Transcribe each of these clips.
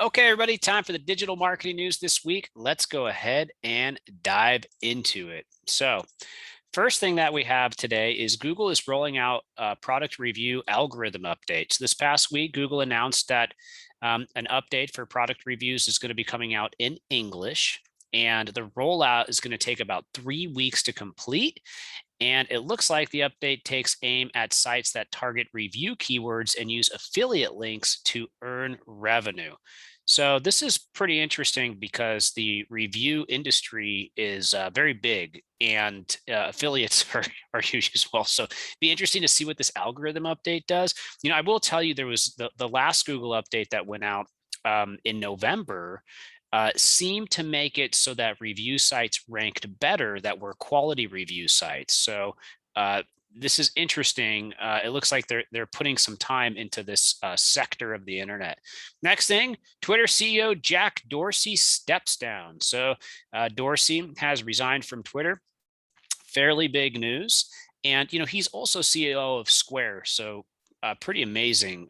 Okay, everybody, time for the digital marketing news this week. Let's go ahead and dive into it. So, first thing that we have today is Google is rolling out a product review algorithm updates. This past week, Google announced that an update for product reviews is going to be coming out in English, and the rollout is going to take about 3 weeks to complete. And it looks like the update takes aim at sites that target review keywords and use affiliate links to earn revenue. So this is pretty interesting because the review industry is very big, and affiliates are huge as well. So be interesting to see what this algorithm update does. I will tell you there was the last Google update that went out in November seemed to make it so that review sites ranked better that were quality review sites. So this is interesting. It looks like they're putting some time into this sector of the internet. Next thing, Twitter CEO Jack Dorsey steps down. So Dorsey has resigned from Twitter. Fairly big news. And he's also CEO of Square. So a pretty amazing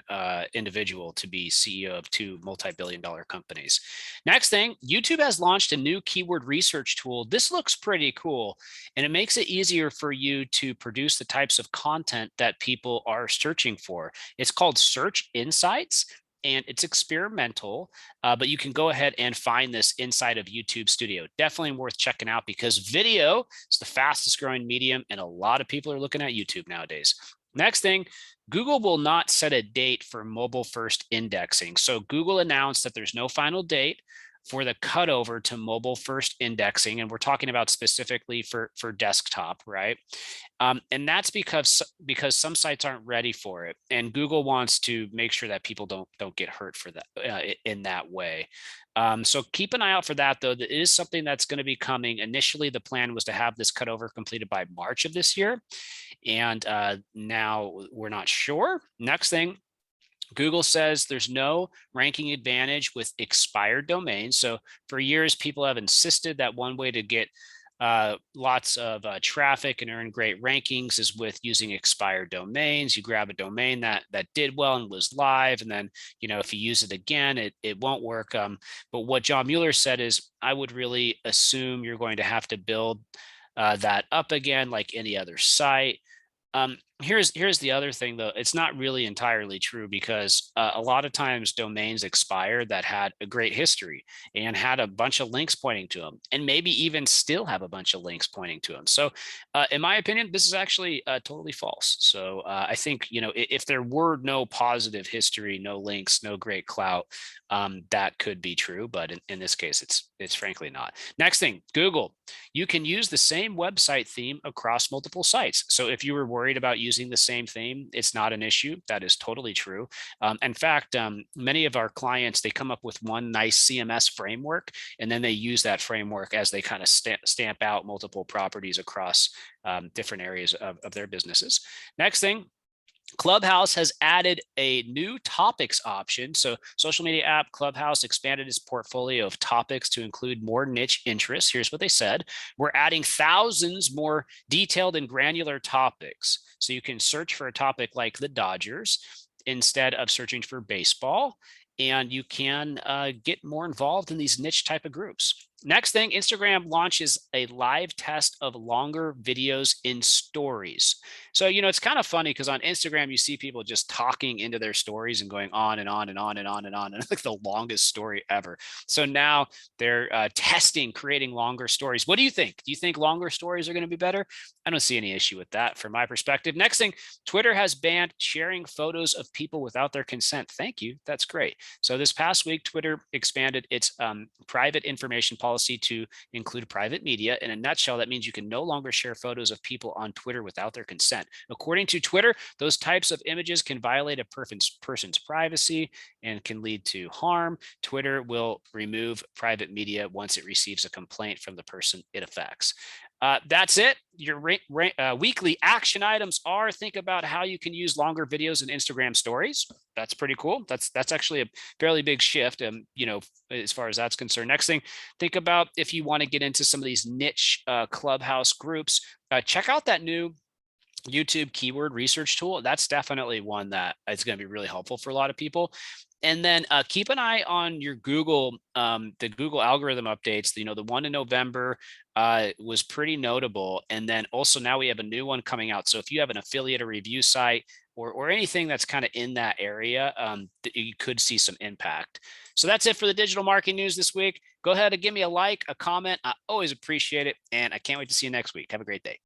individual to be CEO of two multi-billion-dollar companies. Next thing, YouTube has launched a new keyword research tool. This looks pretty cool, and it makes it easier for you to produce the types of content that people are searching for. It's called Search Insights, and it's experimental, but you can go ahead and find this inside of YouTube Studio. Definitely worth checking out because video is the fastest growing medium, and a lot of people are looking at YouTube nowadays. Next thing, Google will not set a date for mobile first indexing. So Google announced that there's no final date for the cutover to mobile first indexing. And we're talking about specifically for desktop, right? And that's because some sites aren't ready for it. And Google wants to make sure that people don't get hurt for that in that way. So keep an eye out for that, though. That is something that's going to be coming. Initially, the plan was to have this cutover completed by March of this year. And now we're not sure. Next thing, Google says there's no ranking advantage with expired domains. So for years, people have insisted that one way to get lots of traffic and earn great rankings is with using expired domains. You grab a domain that did well and was live, and then if you use it again, it won't work. But what John Mueller said is, I would really assume you're going to have to build that up again like any other site. Here's the other thing, though. It's not really entirely true because a lot of times domains expire that had a great history and had a bunch of links pointing to them, and maybe even still have a bunch of links pointing to them. So in my opinion, this is actually totally false. So I think, if there were no positive history, no links, no great clout, that could be true. But in this case, it's frankly not. Next thing, Google. You can use the same website theme across multiple sites. So if you were worried about using the same theme, it's not an issue. That is totally true. In fact, many of our clients, they come up with one nice CMS framework, and then they use that framework as they kind of stamp out multiple properties across different areas of their businesses. Next thing, Clubhouse has added a new topics option. So social media app Clubhouse expanded its portfolio of topics to include more niche interests. Here's what they said. We're adding thousands more detailed and granular topics. So you can search for a topic like the Dodgers instead of searching for baseball. And you can get more involved in these niche type of groups. Next thing, Instagram launches a live test of longer videos in stories. So, it's kind of funny because on Instagram, you see people just talking into their stories and going on and on and on and on and on. And it's like the longest story ever. So now they're testing, creating longer stories. What do you think? Do you think longer stories are going to be better? I don't see any issue with that from my perspective. Next thing, Twitter has banned sharing photos of people without their consent. Thank you. That's great. So this past week, Twitter expanded its private information policy to include private media. In a nutshell, that means you can no longer share photos of people on Twitter without their consent. According to Twitter, those types of images can violate a person's privacy and can lead to harm. Twitter will remove private media once it receives a complaint from the person it affects. That's it. Your weekly action items are: think about how you can use longer videos in Instagram stories. That's pretty cool. That's actually a fairly big shift, as far as that's concerned. Next thing, think about if you want to get into some of these niche Clubhouse groups. Check out that new YouTube keyword research tool. That's definitely one that is going to be really helpful for a lot of people. And then keep an eye on your Google, the Google algorithm updates. The one in November was pretty notable. And then also now we have a new one coming out. So if you have an affiliate or review site or anything that's kind of in that area, you could see some impact. So that's it for the digital marketing news this week. Go ahead and give me a like, a comment. I always appreciate it. And I can't wait to see you next week. Have a great day.